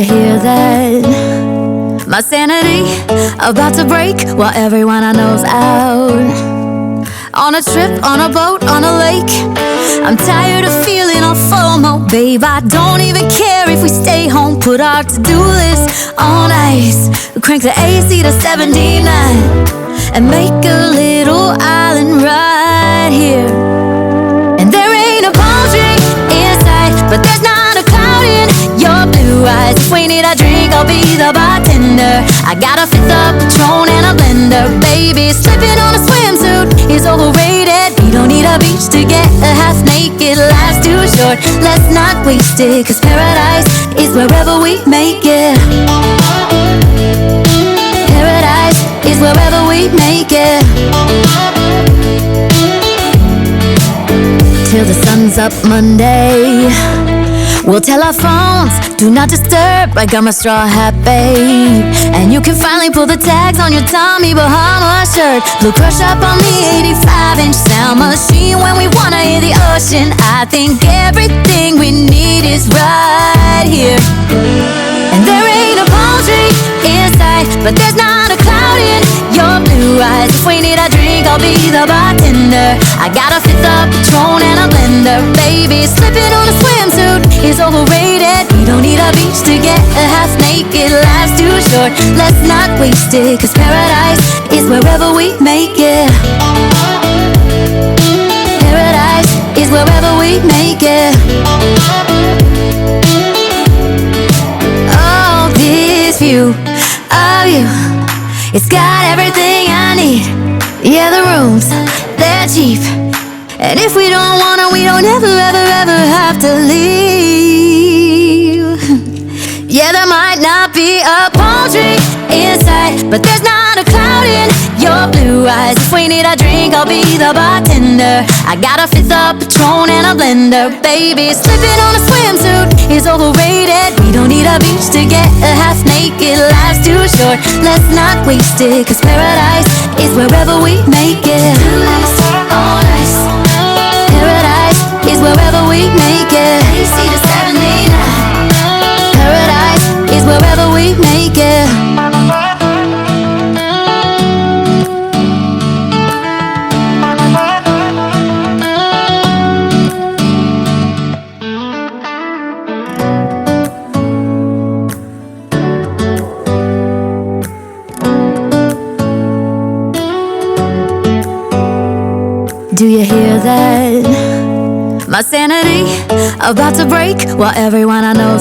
hear that? My sanity about to break while everyone I know's out. On a trip, on a boat, on a lake. I'm tired of feeling all FOMO. Babe, I don't even care if we stay home. Put our to-do list on ice. Crank the AC to 79 and make a little island right here. And there ain't a palm tree inside, but there's not a cloud in your blue eyes. If we need a drink, I'll be the bartender. I got a fifth of Patron and a blender. Baby, slipping on a swimsuit is overrated. We don't need a beach to get a half naked. Life's too short, let's not waste it, 'cause paradise is wherever we make it. Paradise is wherever we make it. Till the sun's up Monday, we'll tell our phones, do not disturb. I got my straw hat, babe, and you can finally pull the tags on your Tommy Bahama shirt. Blue crush up on the 85-inch sound machine when we wanna hear the ocean. I think everything we need is right here. And there ain't a palm tree inside, but there's not a cloud in your blue eyes. If we need a drink, I'll be the bartender. I got a fifth of Patron and a blender. Baby, slipping on a swimsuit is overrated. We don't need a beach to get a half naked. Life's too short, let's not waste it, 'cause paradise is wherever we make it. Paradise is wherever we make it. Oh, this view of you, it's got everything I need. Yeah, the rooms, they're cheap, and if we don't wanna, we don't ever, ever, ever have to leave. Yeah, there might not be a palm tree inside, but there's not a cloud in your blue eyes. If we need a drink, I'll be the bartender. I got a fifth of Patron and a blender. Baby, slipping on a swimsuit is overrated. We don't need a beach to get a half naked. Life's too short, let's not waste it, 'cause paradise is wherever we make it. On ice. Paradise is wherever we make it. AC to 79. Paradise is wherever we make it. Do you hear that? My sanity about to break while everyone I know